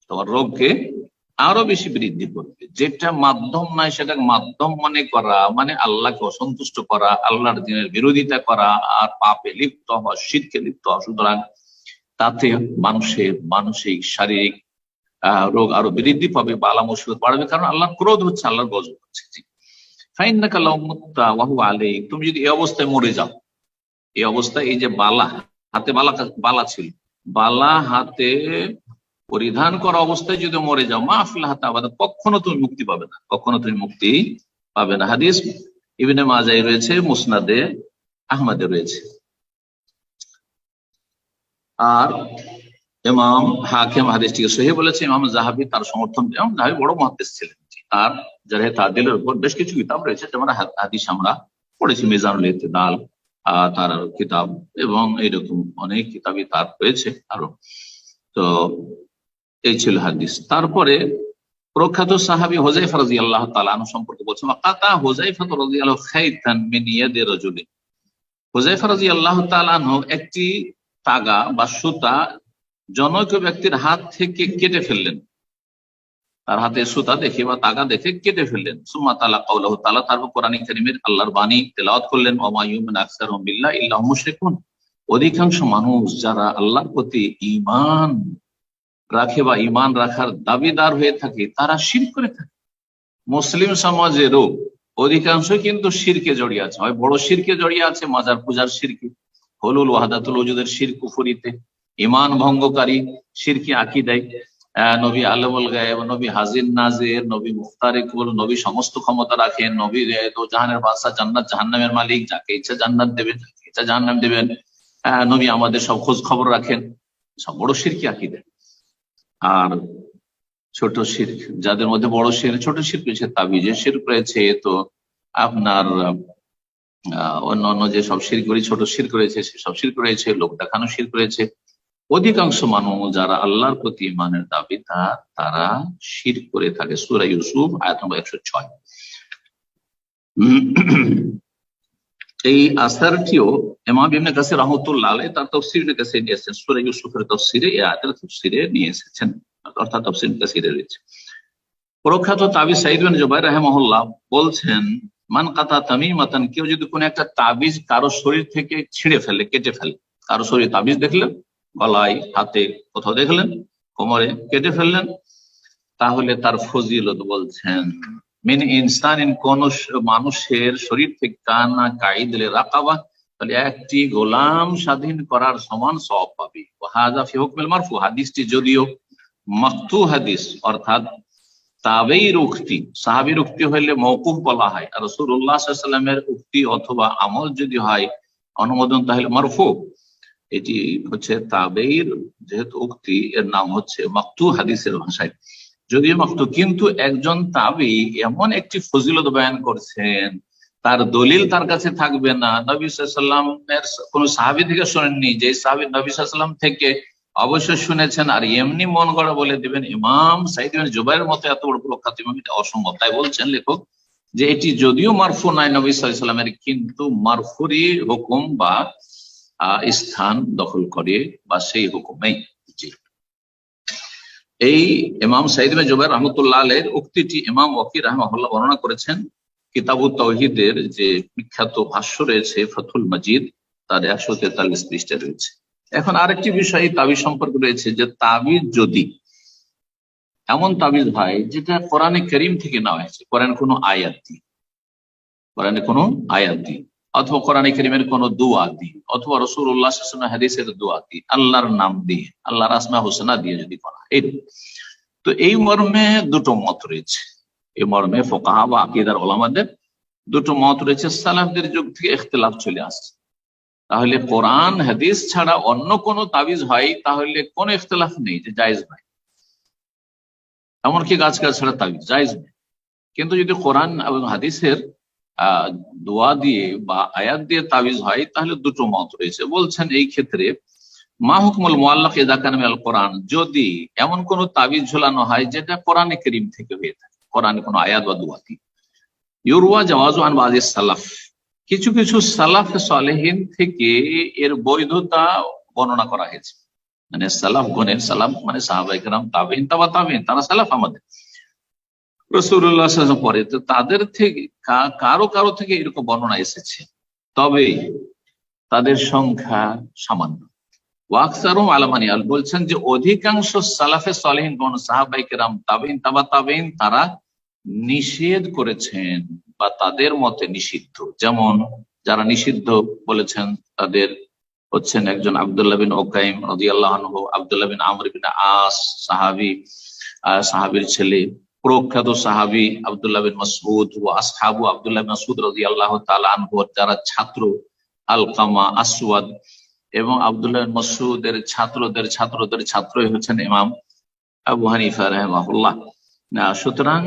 তোমার রোগকে আরো বেশি বৃদ্ধি করবে। যেটা মাধ্যম নয় সেটাকে মাধ্যম মনে করা, মানে আল্লাহকে অসন্তুষ্ট করা, আল্লাহর দ্বীনের বিরোধিতা করা আর পাপে লিপ্ত হওয়া, শিরকে লিপ্ত হওয়া। সুতরাং তাতে মানুষের মানসিক শারীরিক রোগ আরো বৃদ্ধি পাবে, বালা মুসিবত বাড়বে, কারণ আল্লাহর ক্রোধ হচ্ছে, আল্লাহর গজব হচ্ছে। ফাইন্নাকা লাউ মুত্তা ওয়া হুয়া আলাইক, তুমি যদি এই অবস্থায় মরে যাও, এই অবস্থায় এই যে বালা হাতে, বালা ছিল, বালা হাতে পরিধান করা অবস্থায় যদি মরে যাও, মা আফলাহতা আবাদা, কখনো তুমি মুক্তি পাবে না, কখনো তুমি মুক্তি পাবে না। হাদিস ইবনে মাজায় রয়েছে, মুসনাদে আহমদে রয়েছে। আর ইমাম হাকিম হাদিসটিকে সহিহ বলেছে, ইমাম যাহাবী তার সমর্থন, ইমাম যাহাবী বড় মুহাদ্দিস ছিলেন, তার জারহ তা'দীলের উপর বেশ কিছু কিতাব রয়েছে, যেমন হাদিস আমরা পড়েছি, মিজানুল ইতিদাল তার কিতাব, এবং এইরকম অনেক কিতাবই তার রয়েছে আরো। তো এই ছিল হাদিস। তারপরে প্রখ্যাত সাহাবী হুযায়ফা রাদিয়াল্লাহু তাআলা আনহু সম্পর্কে বলছেন, কাতা হুযায়ফা রাদিয়াল্লাহু খাইতান মিন ইয়াদি রাজুলিন, হুযায়ফা রাদিয়াল্লাহু তাআলা আনহু একটি তাগা বা সুতা জনৈক ব্যক্তির হাত থেকে কেটে ফেললেন, তার হাতে সুতা দেখে বা তাগা দেখে কেটে ফেললেন। সুম্মা তালা কাউলাহু তাআলা, তারপর কোরআন কারীমের আল্লাহর বাণী তেলাওয়াত করলেন, ওয়া মা ইউমিনু আকসারুহুম বিল্লাহি ইল্লা হুম মুশরিকুন, অধিকাংশ মানুষ যারা আল্লাহর প্রতি ঈমান রাখে বা ঈমান রাখার দাবিদার হয়ে থাকে, তারা শিরক করে থাকে। মুসলিম সমাজেরও অধিকাংশ কিন্তু শিরকে জড়িয়ে আছে, হয় বড় শিরকে জড়িয়ে আছে, মাজার পূজার শিরকে, হুলুল ওয়াহদাতুল ওজুদের শিরক কুফরিতে, ঈমান ভঙ্গকারী শিরকি আকীদায়, নবী আলমুল গায়েব, নবী হাজির নাজির, নবী মুখতারিকুল, নবী সমস্ত ক্ষমতা রাখেন, নবী তো জাহানের বাদশা, জান্নাত জাহান্নামের মালিক, যাকে ইচ্ছা জান্নাত দেবেন, যাকে ইচ্ছা জাহান্নাম দেবেন, নবী আমাদের সব খোঁজ খবর রাখেন, সব বড় শিরকি আকীদা। আর ছোট শিরক, যাদের মধ্যে বড় শিরক, ছোট শিরক রয়েছে তাবিজে শিরক রয়েছে, তো আপনার অন্য অন্য যে সব শিরক করি, ছোট শিরক রয়েছে সেসব শিরক রয়েছে, লোক দেখানো শিরক রয়েছে। অধিকাংশ মানুষ যারা আল্লাহর প্রতি ইমানের দাবিদার তারা শিরক করে থাকে। সূরা ইউসুফ আয়াত নম্বর 106। এই আসারটিও ইমাম ইবনে কাসির রাহমাতুল্লাহ আলাইহি তার তাফসীর ইবনে কাসির নিয়েছেন, সূরা ইউসুফের তাফসীরে এই আয়াতের তাফসীরে নিয়ে এসেছেন, অর্থাৎ তাফসীর ইবনে কাসিরে রয়েছে। প্রখ্যাত তাবিজ সাঈদ বিন জুবাইর রাহিমাহুল্লাহ বলছেন, মান কাতা তামিমাতান, কেউ যদি কোনো একটা তাবিজ কারো শরীর থেকে ছিঁড়ে ফেলে, কেটে ফেলে, কারো শরীর তাবিজ দেখলেন, গলায়, হাতে, কোথাও দেখলেন, কোমরে কেটে ফেললেন, তাহলে তার ফজিলত বলছেন মিন ইনসানিন, কোন মানুষের শরীর থেকে কানা কাইদলে রাকাবা, তাহলে একটি গোলাম স্বাধীন করার সমান সওয়াব পাবে। হাযা ফি হুকমিল মারফু, হাদিসটি যদিও মাকতু হাদিস, অর্থাৎ তাবেঈর উক্তি, সাহাবীর উক্তি হইলে মওকুফ বলা হয়, আর রাসূলুল্লাহ সাল্লাল্লাহু আলাইহি ওয়াসাল্লামের উক্তি অথবা আমল যদি হয় অনুমোদন, তাহলে মারফু। এটি হচ্ছে তাবেঈর যেহেতু উক্তি, এর নাম হচ্ছে মাকতু হাদিসের ভাষায়, যদিও মাকতু, কিন্তু একজন তাবেঈ এমন একটি ফজিলত বয়ান করছেন, তার দলিল তার কাছে থাকবে না, নবী সাল্লাল্লাহু আলাইহি ওয়াসাল্লামের কোন সাহাবী থেকে শোনেননি, যে সাহাবী নবী সাল্লাল্লাহু আলাইহি ওয়াসাল্লাম থেকে অবশ্যই শুনেছেন, আর এমনি মন গড়া বলে দিবেন ইমাম সাঈদ বিন জুবাইরের মতো এত বড় প্রখ্যাত ইমাম, এটা অসম্ভব। তাই বলছেন লেখক যে এটি যদিও মারফু নয় নবী সাল্লাল্লাহু আলাইহি ওয়াসাল্লামের, কিন্তু মারফুরি হুকুম বা স্থান দখল করে, বা সেই হুকুমেই। জি, এই ইমাম সাঈদ বিন জুবাইর রাহমাতুল্লাহ আলাইহির উক্তিটি ইমাম ওয়াকি রাহিমাহুল্লাহ বর্ণনা করেছেন কিতাবুত তাওহীদের যে বিখ্যাত ভাষ্য রয়েছে ফাথুল মাজিদ, তার 143 পৃষ্ঠা রয়েছে। এখন আরেকটি বিষয় তাবিজ সম্পর্কে রয়েছে, যে তাবিজ যদি এমন তাবিজ হয় যেটা কোরআনে কারীম থেকে নেওয়া হয়েছে, কোরআন কোনো আয়াত দিয়ে, কোরআনে কোনো আয়াত দিয়ে, অথবা কোরআনে কারীমের কোনো দোয়া দিয়ে, অথবা রাসূলুল্লাহ সাল্লাল্লাহু আলাইহি ওয়াসাল্লাম হাদিসের দোয়া দিয়ে, আল্লাহর নাম দিয়ে, আল্লাহর আসমা হুসনা দিয়ে যদি করা হয়, তো এই মর্মে দুটো মত রয়েছে। এই মর্মে ফুকাহা বা আকীদার উলামাদের দুটো মত রয়েছে। সালাফদের যুগ থেকে ইখতিলাফ চলে আসছে। তাহলে কোরআন হাদিস ছাড়া অন্য কোন তাবিজ হয়, তাহলে কোন ইখতিলাফ নেই যে জায়েজ নয়, এমনকি গাছ ছাড়া তাবিজ জায়েজ নেই। কিন্তু যদি কোরআন এবং হাদিসের দোয়া দিয়ে বা আয়াত দিয়ে তাবিজ হয়, তাহলে দুটো মত রয়েছে। বলছেন এই ক্ষেত্রে মা হুকমুল মুআল্লাক ইযা কানা মিনাল কোরআন, যদি এমন কোন তাবিজ ঝোলানো হয় যেটা কোরআনে কারীম থেকে হয়ে থাকে, কোরআনে কোনো আয়াত বা দোয়া দিয়ে, ইউরওয়া জাওয়াজু আন বাযিস সালাফ, কিছু কিছু সালাফ সালেহিন থেকে এর বৈধতা বর্ণনা করা হয়েছে। মানে সালাফ গণের, সালাফ মানে সাহাবায়ে কেরাম, তাবেঈন, তাবা তাবেঈন, তারা সালাফ আমাদের রাসূলুল্লাহ সাল্লাল্লাহু আলাইহি ওয়াসাল্লাম পরে, তো তাদের থেকে কারো কারো থেকে এরকম বর্ণনা এসেছে, তবে তাদের সংখ্যা সামান্য। ওয়াকসারুম আলামানিয়াল, বলছেন যে অধিকাংশ সালাফে সালেহিন গণ, সাহাবায়ে কেরাম, তাবেঈন, তাবা তাবেঈন, তারা নিষেধ করেছেন বা তাদের মতে নিষিদ্ধ। যেমন যারা নিষিদ্ধ বলেছেন তাদের হচ্ছেন একজন আব্দুল্লাহ বিন উকাইম রাদিয়াল্লাহু আনহু, আব্দুল্লাহ বিন আমর বিন আস সাহাবী, সাহাবীর ছেলে, প্রখ্যাত সাহাবী আব্দুল্লাহ বিন মাসউদ ও আসহাবু আব্দুল্লাহ বিন মাসউদ রাদিয়াল্লাহু তাআলা আনহু, যারা ছাত্র আলকামা, আসওয়াদ এবং আব্দুল্লাহ বিন মাসউদের ছাত্রদের ছাত্রই হচ্ছেন ইমাম আবু হানিফা রাহিমাহুল্লাহ। না, সুতরাং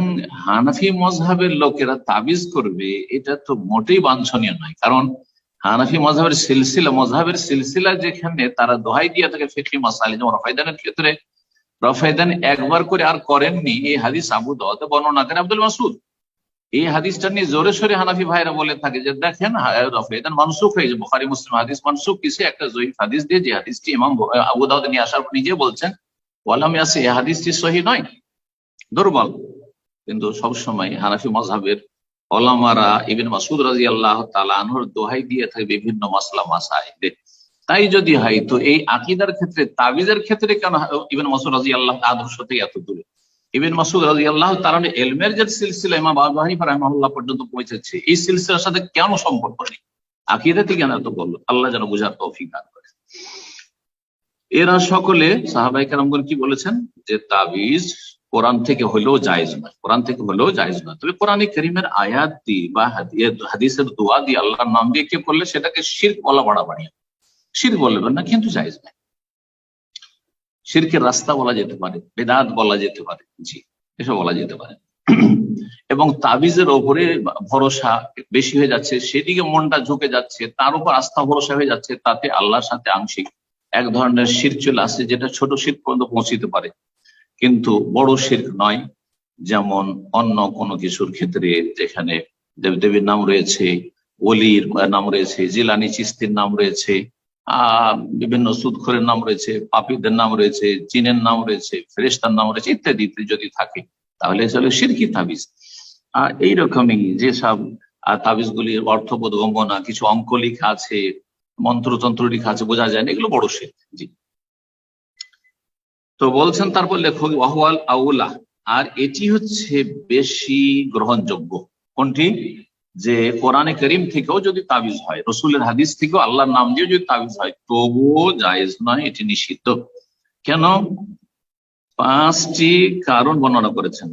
হানাফি মযহাবের লোকেরা তাবিজ করবে, এটা তো মোটেই বাঞ্ছনীয় নয়। কারণ হানাফি মযহাবের সিলসিলা যেখানে তারা দোহাই দিয়ে থাকে ফিকহি মাসাইল, যেমন রফায়দানের ক্ষেত্রে রফায়দান একবার করে আর করেননি, এই হাদিস আবু দাউদে বর্ণনা করেন আব্দুল মাসউদ। এই হাদিসটা নিয়ে জোরে সোরে হানাফি ভাইরা বলে থাকে যে দেখেন রফায়দান মানসুখ হয়েছে, বুখারী মুসলিম হাদিস মানসুখ কিসে, একটা যঈফ হাদিস দিয়ে, যে হাদিসটি ইমাম আবু দাউদ নিয়ে আসার পর নিজে বলছেন ওয়ালাম ইয়াসি, এই হাদিসটি সহিহ নয়, দুর্বল। কিন্তু সবসময় হানাফি মযহাবের উলামারা ইবনে মাসউদ রাদিয়াল্লাহু তাআলা আনহুর দোহাই দিয়ে থাকে বিভিন্ন মাসলা মাসাইলে। তাই যদি হয়, তো এই আকীদার ক্ষেত্রে, তাবিজের ক্ষেত্রে কেন ইবনে মাসউদ রাদিয়াল্লাহু আদর্শ থেকে এত দূরে? ইবনে মাসউদ রাদিয়াল্লাহু তাআলা ইলমের যে সিলসিলা ইমাম আবু হানিফা রাহিমাহুল্লাহ পর্যন্ত পৌঁছেছে, এই সিলসিলার সাথে কেন সম্পর্ক নেই? আকীদাতে কেন এত বলল? আল্লাহ যেন বুঝার তৌফিক দান করে। এরা সকলে সাহাবায়ে কেরামগণ কি বলেছেন, যে তাবিজ কোরআন থেকে হলেও জায়েজ নয়, কোরআন থেকে হলেও জায়েজ নয়। তবে কোরআনে কারীমের আয়াত দিয়ে বা হাদিসের দোয়া দিয়ে, আল্লাহর নাম দিয়ে কে করলে সেটাকে শিরক বলা বাড়াবাড়ি, শিরক বলবেন না, কিন্তু জায়েজ নয়। শিরকের রাস্তা বলা যেতে পারে, বিদআত বলা যেতে পারে, জি, এসব বলা যেতে পারে। এবং তাবিজের ওপরে ভরসা বেশি হয়ে যাচ্ছে, সেদিকে মনটা ঝুঁকে যাচ্ছে, তার উপর আস্থা ভরসা হয়ে যাচ্ছে, তাতে আল্লাহর সাথে আংশিক এক ধরনের শিরক চলে আসছে, যেটা ছোট শিরক পর্যন্ত পৌঁছিতে পারে, কিন্তু বড় শিরক নয়। যেমন অন্য কোনো কিছুর ক্ষেত্রে যেখানে দেবদেবীর নাম রয়েছে, ওলির নাম রয়েছে, জিলানি চিস্তির নাম রয়েছে, বিভিন্ন সুদখোরের নাম রয়েছে, পাপীদের নাম রয়েছে, জিনের নাম রয়েছে, ফেরেশতার নাম রয়েছে, ইত্যাদি ইত্যাদি যদি থাকে, তাহলে চলে শিরকি তাবিজ। আর এইরকমই যেসব তাবিজগুলির অর্থবোধগম্য না, কিছু অঙ্ক লেখা আছে, মন্ত্রতন্ত্র লেখা আছে, বোঝা যায় না, এগুলো বড় শিরক। জি, তো বলছেন তারপর লেখক ওয়াহওয়াল আউলা, আর এটি হচ্ছে বেশি গ্রহণযোগ্য। কোনটি? যে কোরআনে করিম থেকেও যদি তাবিজ হয়, রসুলের হাদিস থেকেও আল্লাহর নাম দিয়ে যদি তাবিজ হয়, তবুও জায়েজ নয়, এটি নিষিদ্ধ। কেন? 5টি কারণ বর্ণনা করেছেন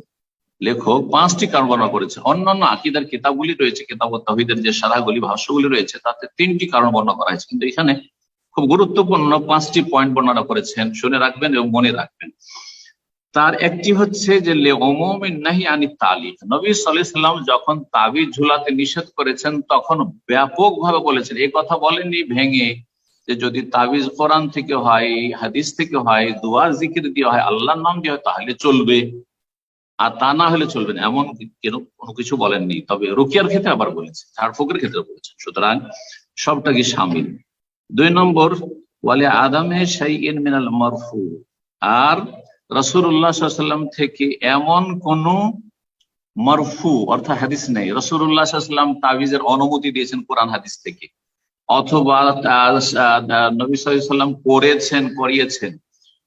লেখক, 5টি কারণ বর্ণনা করেছেন। অন্যান্য আকীদার কিতাবগুলি রয়েছে, কিতাব তাওহীদের যে শারাহগুলি, ভাষ্যগুলি রয়েছে, তাতে 3টি কারণ বর্ণনা করা হয়েছে, কিন্তু এখানে খুব গুরুত্বপূর্ণ 5টি পয়েন্ট বর্ণনা করেছেন, শুনে রাখবেন এবং মনে রাখবেন। তার একটি হচ্ছে যে লিউমুমিন নাহি আনিত তালিক, নবী সাল্লাল্লাহু আলাইহি সাল্লাম যখন তাবিজ ঝুলাতে নিষেধ করেছেন তখন ব্যাপকভাবে বলেছেন, এই কথা বলেননি ভেঙে যে যদি তাবিজ কোরআন থেকে হয়, হাদিস থেকে হয়, দোয়া জিকির দিয়ে হয়, আল্লাহর নাম দিয়ে হয়, তাহলে চলবে, আর তা না হলে চলবে না, এমন কোনো কিছু বলেননি। তবে রুকিয়ার ক্ষেত্রে আবার বলেছেন, ঝাড়ফুঁকের ক্ষেত্রে বলেছেন, সুতরাং সবটাকে শামিল। 2 নম্বর, ওয়ালে আদামে শাইইন মিনাল মারফু, আর রাসূলুল্লাহ সাল্লাল্লাহু আলাইহি ওয়াসাল্লাম থেকে এমন কোন মারফু অর্থাৎ হাদিস নেই, রাসূলুল্লাহ সাল্লাল্লাহু আলাইহি ওয়াসাল্লাম তাবিজের অনুমতি দিয়েছেন কোরআন হাদিস থেকে, অথবা নবী সাল্লাল্লাহু আলাইহি ওয়াসাল্লাম করেছেন, করিয়েছেন,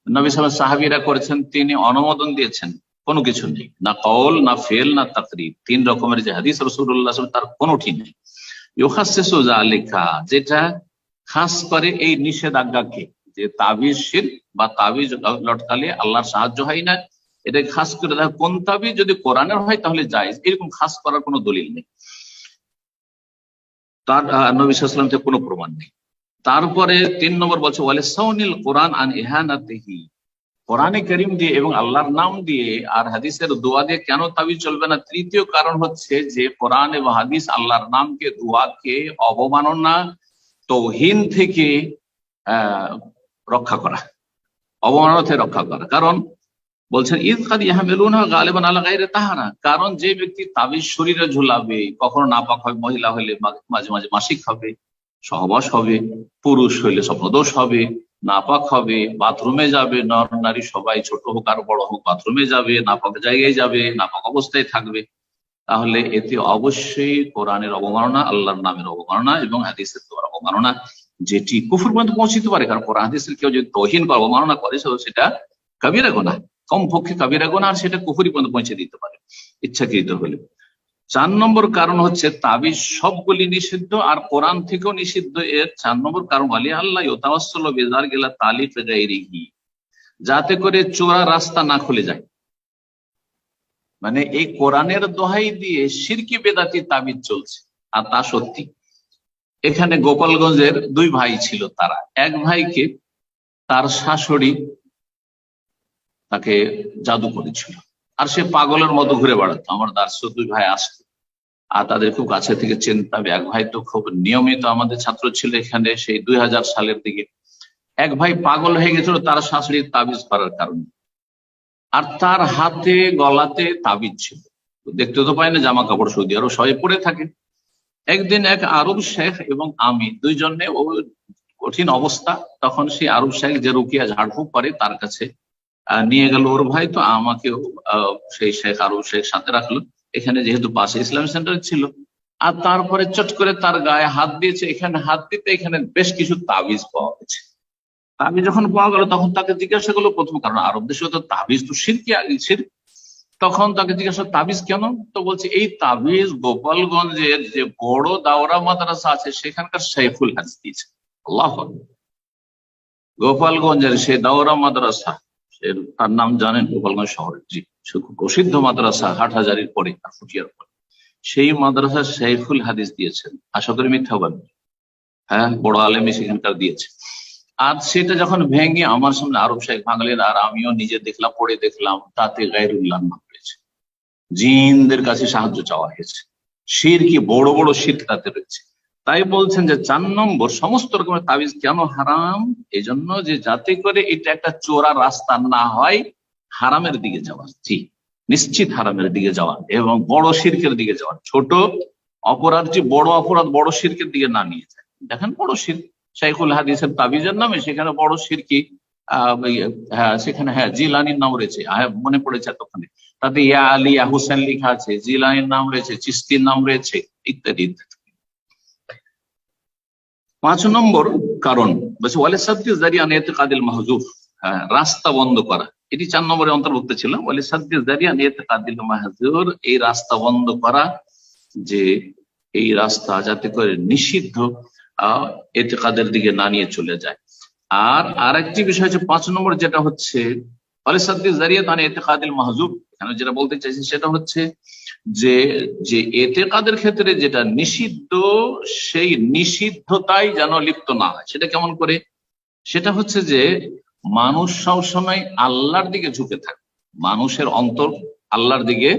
নবী সাল্লাল্লাহু আলাইহি ওয়াসাল্লাম সাহাবীরা করেছেন, তিনি অনুমোদন দিয়েছেন, কোনো কিছু নেই, না কওল, না ফেল, না তাকরীর। 3 রকমের যে হাদিস রাসূলুল্লাহ সাল্লাল্লাহু আলাইহি ওয়াসাল্লাম, তার কোনোটি নেই। ইউখাসসিসু যালিকা, যেটা খাস করে এই নিষেধাজ্ঞাকে, যে তাবিজ শিরক বা তাবিজ লটকালে আল্লাহর সাহায্য হয় না, এটা খাস করে দেখো কোন তাবিজ যদি কোরআনের হয় তাহলে জায়েজ, এরকম খাস করার কোনো দলিল নেই, তার নবী সাল্লাল্লাহু আলাইহি ওয়াসাল্লাম থেকে কোনো প্রমাণ নেই। তারপরে 3 নম্বর বলছে ওয়ালে সাউনিল কোরআন আন ইহানাতিহি, কোরআনে কারীম দিয়ে এবং আল্লাহর নাম দিয়ে আর হাদিসের দোয়া দিয়ে কেন তাবিজ চলবে না? তৃতীয় কারণ হচ্ছে যে কোরআন এবং হাদিস, আল্লাহর নামকে, দোয়াকে অবমাননা, তৌহিন থেকে রক্ষা করা, অবমাননা থেকে রক্ষা করা। কারণ বলছেন ইয কাদ ইয়াহমিলুনা গালিবান আলা গায়রি তাহারা, কারণ যে ব্যক্তি তাবিজ শরীরে ঝুলাবে, কখনো নাপাক হবে, মহিলা হইলে মাঝে মাঝে মাসিক হবে, সহবাস হবে, পুরুষ হইলে স্বপ্নদোষ হবে, নাপাক হবে, বাথরুমে যাবে, নর নারী সবাই, ছোট হোক আর বড় হোক, বাথরুমে যাবে, নাপাক জায়গায় যাবে, নাপাক অবস্থায় থাকবে, তাহলে এতে অবশ্যই কোরআনের অবমাননা, আল্লাহর নামের অবমাননা এবং হাদিসের দোয়ার অবমাননা, যেটি কুফর পর্যন্ত পৌঁছিতে পারে। কারণ কোরআন হাদিসের কেউ যদি তৌহিন বা অবমাননা করে, সেটা কাবিরা গুনাহ, কমপক্ষে কাবিরা গুনাহ, আর সেটা কুফরি পর্যন্ত পৌঁছে দিতে পারে ইচ্ছাকৃত হলে। 4 নম্বর কারণ হচ্ছে তাবিজ সবগুলি নিষিদ্ধ, আর কোরআন থেকেও নিষিদ্ধ। এর 4 নম্বর কারণ ওয়ালি আল্লাহ ইউতাওয়াসসালু বিযার গিলা তালিফ গায়রিহি, যাতে করে চোরা রাস্তা না খুলে যায়। মানে এই কোরআনের দোহাই দিয়ে শিরকি বেদাতি তাবিজ চলছে, আর তা সত্যি। এখানে গোপালগঞ্জের 2 ভাই ছিল, তারা এক ভাইকে তার শাশুড়ি তাকে জাদু করেছিল, আর সে পাগলের মতো ঘুরে বেড়াতো। আমার দার্স 2 ভাই আসতো, আর তাদের খুব কাছে থেকে চিনতাম। এক ভাই তো খুব নিয়মিত আমাদের ছাত্র ছিল এখানে, সেই 2000 সালের দিকে। এক ভাই পাগল হয়ে গেছিল তার শাশুড়ির তাবিজ করার কারণে, আর তার হাতে গলাতে তাবিজ ছিল, দেখতে তো পায় না, জামা কাপড় সৌদি আরব সবাই পরে থাকে। একদিন এক আরব শেখ এবং আমি দুইজনে, ও কঠিন অবস্থা, তখন সেই আরব শেখ যে রুকিয়া ঝাড়ফুঁক করে তার কাছে নিয়ে গেল ওর ভাই। তো আমাকেও সেই শেখ, আরব শেখ সাথে রাখলো, এখানে যেহেতু পাশে ইসলামিক সেন্টার ছিল। আর তারপরে চট করে তার গায়ে হাত দিয়েছে, এখানে হাত দিতে এখানে বেশ কিছু তাবিজ পাওয়া গেছে। তাবিজ যখন পাওয়া গেল তখন তাকে জিজ্ঞাসা করলো, প্রথম কারণ আরব দেশে তো তাবিজ তো শিরকি, শিরক। তখন তাকে জিজ্ঞাসা তাবিজ কেন? তো বলছে এই তাবিজ গোপালগঞ্জের যে বড় দাওরা মাদ্রাসা আছে সেখানকার শাইখুল হাদিস দিয়েছে। আল্লাহু আকবার। গোপালগঞ্জের সেই দাওরা মাদ্রাসা, তার নাম জানেন গোপালগঞ্জ শহরে, জি, প্রসিদ্ধ মাদ্রাসা, হাটহাজারির পরে আর ফুটিয়ার পরে, সেই মাদ্রাসা শাইখুল হাদিস দিয়েছেন। আশা করি মিথ্যা বলেন, হ্যাঁ, বড় আলেমী সেখানকার দিয়েছে। আর সেটা যখন ভেঙে আমার সামনে আরব শেখ ভাঙলেন, আর আমিও নিজে দেখলাম, পড়ে দেখলাম, তাতে গায়রুল্লাহ নাম রয়েছে। জিনদের কাছে সাহায্য চাওয়া হয়েছে। শিরকি বড় বড় শিরক তাতে রয়েছে। তাই বলছেন যে 4 নম্বর, সমস্ত রকমের তাবিজ কেন হারাম? এই জন্য যে যাতে করে এটা একটা চোরা রাস্তা না হয় হারামের দিকে যাওয়া। জি, নিশ্চিত হারামের দিকে যাওয়া এবং বড় শিরকের দিকে যাওয়া। ছোট অপরাধ যে বড় অপরাধ, বড় শিরকের দিকে না নিয়ে যায়। দেখেন বড় শিরক শাইখুল হাদিসের তাবিজের নামে সেখানে বড় শিরকি, হ্যাঁ সেখানে হ্যাঁ জিলানির নাম রয়েছে, মনে পড়েছে এতক্ষণে। তাতে ইয়া আলী ইয়া হুসেন লেখা আছে, জিলানির নাম রয়েছে, চিস্তির নাম রয়েছে, ইত্যাদি ইত্যাদি। 5 নম্বর কারণ বলছে ওয়ালে সাদ্দি জারিয়ান ইতিকাদিল মাহজুফ, রাস্তা বন্ধ করা। এটি 4 নম্বরের অন্তর্ভুক্ত ছিল। ওয়ালে সাদ্দি জারিয়ান ইতিকাদিল মাহজুর, এই রাস্তা বন্ধ করা, যে এই রাস্তা যাতে করে নিষিদ্ধ ইতিকাদের দিকে না নিয়ে চলে যায়। আর আরেকটি বিষয় হচ্ছে 5 নম্বর, যেটা হচ্ছে ওয়ালে সাদ্দি জারিয়ান ইতিকাদিল মাহজুফ, এখানে যেটা বলতে চাইছি সেটা হচ্ছে যে যে এতেকাদের ক্ষেত্রে যেটা নিষিদ্ধ, সেই নিষিদ্ধতাই যেন লিপ্ত না হয়। সেটা কেমন করে? সেটা হচ্ছে যে মানুষ সবসময় আল্লাহর দিকে ঝুঁকে থাকবে, মানুষের অন্তর আল্লাহর দিকে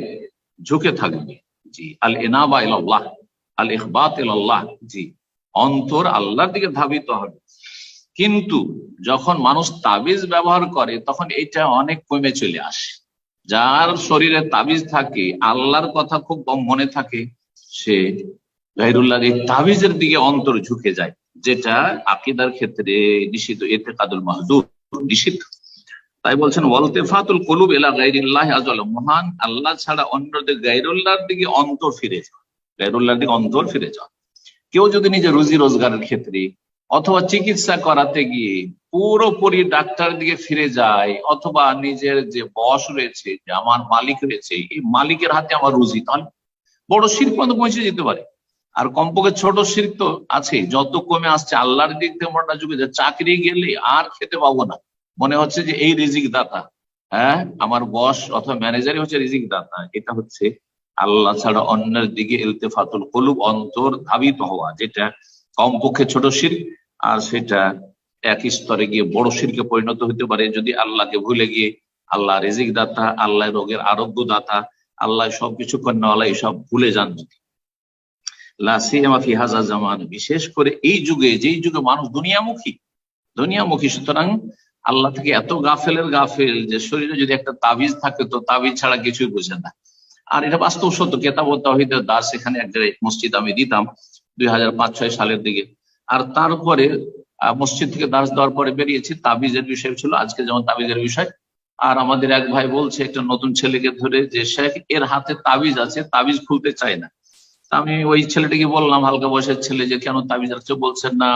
ঝুঁকে থাকবে। জি, আল ইনাবা ইলাল্লাহ, আল ইখবাত ইলাল্লাহ, জি, অন্তর আল্লাহর দিকে ধাবিত হবে। কিন্তু যখন মানুষ তাবিজ ব্যবহার করে তখন এটা অনেক কমে চলে আসে। যার শরীরে তাবিজ থাকে, আল্লাহর কথা খুব মনে থাকে, সে গায়রুল্লাহর এই তাবিজের দিকে অন্তর ঝুঁকে যায়, যেটা আকীদার ক্ষেত্রে নিষিদ্ধ, ইতিকাদুল মাহজুর নিষিদ্ধ। তাই বলছেন ওয়ালতিফাতুল কুলুব ইলা গায়রিল্লাহি আযza ওয়া জাল্লা, মহান আল্লাহ ছাড়া অন্যদের গায়রুল্লাহর দিকে অন্তর ফিরে যাওয়া, গায়রুল্লাহর দিকে অন্তর ফিরে যাওয়া। কেউ যদি নিজের রুজি রোজগারের ক্ষেত্রে অথবা চিকিৎসা করাতে গিয়ে পুরোপুরি ডাক্তার দিকে ফিরে যায়, অথবা নিজের যে বস রয়েছে, যে আমার মালিক রয়েছে, এই মালিকের হাতে আমার রুজি, তাহলে বড় শিরক পর্যন্ত পৌঁছে যেতে পারে। আর কমপক্ষে ছোট শিরক তো আছে, যত কমে আসছে আল্লাহর দিক থেকে মনটা ঝুঁকে যায়। চাকরি গেলে আর খেতে পাবো না, মনে হচ্ছে যে এই রিজিক দাতা, হ্যাঁ আমার বস অথবা ম্যানেজারই হচ্ছে রিজিক দাতা। এটা হচ্ছে আল্লাহ ছাড়া অন্যের দিকে ইলতিফাতুল কুলুব, অন্তর ধাবিত হওয়া, যেটা কমপক্ষে ছোট শিরক, আর সেটা এক স্তরে গিয়ে বড় শিরকে পরিণত হতে পারে যদি আল্লাহকে ভুলে গিয়ে আল্লাহ রিজিক দাতা, আল্লাহ রোগের আরোগ্য দাতা, আল্লাহ সবকিছু কন্যাওয়ালা, এসব ভুলে যান যদি। লা সিয়ামা ফি হাযা জামান, বিশেষ করে এই যুগে, যেই যুগে মানুষ দুনিয়ামুখী, সুতরাং আল্লাহ থেকে এত গাফেলের গাফেল যে শরীরে যদি একটা তাবিজ থাকে তো তাবিজ ছাড়া কিছুই বোঝে না। আর এটা বাস্তব সত্য। কেতাব ও তাওহীদের দাস এখানে একটা মসজিদ আমি দিতাম 2005-6 সালের দিকে। আর তারপরে মসজিদ থেকে দাস দেওয়ার পরে বেরিয়েছি, তাবিজের বিষয় ছিল আজকে যেমন তাবিজের বিষয়। আর আমাদের এক ভাই বলছে একটা নতুন ছেলেকে ধরে যে শেখ এর হাতে তাবিজ আছে, তাবিজ খুলতে চায় না। আমি ওই ছেলেটাকে বললাম, হালকা বয়সের ছেলে, যে কেন তাবিজ রাখছো? বলছেন না,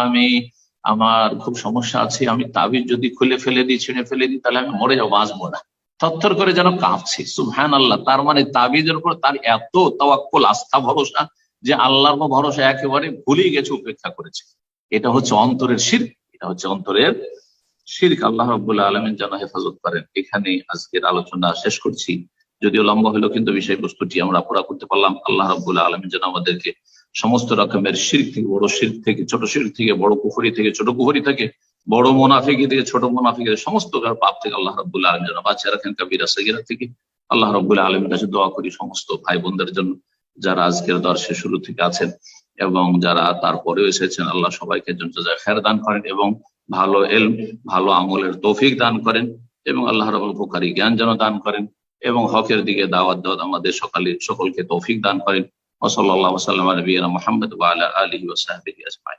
আমার খুব সমস্যা আছে, আমি তাবিজ যদি খুলে ফেলে দিই, ছিঁড়ে ফেলে দিই, তাহলে আমি মরে যাবো, বাঁচবো না। থরথর করে যেন কাঁপছে। সুবহানাল্লাহ। তার মানে তাবিজের উপর তার এত তাওয়াক্কুল, আস্থা ভরসা, যে আল্লাহর ভরসা একেবারে ভুলেই গেছে, উপেক্ষা করেছে। এটা হচ্ছে অন্তরের শিরক, এটা হচ্ছে অন্তরের শিরক। আল্লাহ রাব্বুল আলামিন যেন হেফাজত করেন। এখানে আজকের আলোচনা শেষ করছি, যদিও লম্বা হলো, কিন্তু বিষয়বস্তুটি আমরা পুরা করতে পারলাম। আল্লাহ রাব্বুল আলামিন যেন আমাদেরকে সমস্ত রকমের শিরক থেকে, বড় শিরক থেকে, ছোট শিরক থেকে, বড় কুফরি থেকে, ছোট কুফরি থেকে, বড় মুনাফিকি থেকে, ছোট মুনাফিকি থেকে, সমস্ত পাপ থেকে আল্লাহ রাব্বুল আলামিন যেন বাঁচিয়ে রাখেন, কাবীরা সাগীরা থেকে। আল্লাহ রাব্বুল আলামিনের কাছে দোয়া করি সমস্ত ভাই বোনদের জন্য যারা আজকের দর্শে শুরু থেকে আছেন এবং যারা তারপরেও এসেছেন। আল্লাহ সবাইকে জাযায়ে খায়ের দান করেন এবং ভালো ইলম, ভালো আমলের তৌফিক দান করেন, এবং আল্লাহ রাব্বুল উপকারী জ্ঞান যেন দান করেন, এবং হকের দিকে দাওয়াত দেওয়া আমাদের সকলকে তৌফিক দান করেন। ওয়া সাল্লাল্লাহু ওয়া সাল্লাম আলা নবিয়িনা মুহাম্মদ ওয়া আলা আলিহি ওয়া সাহবিহি আজমাইন।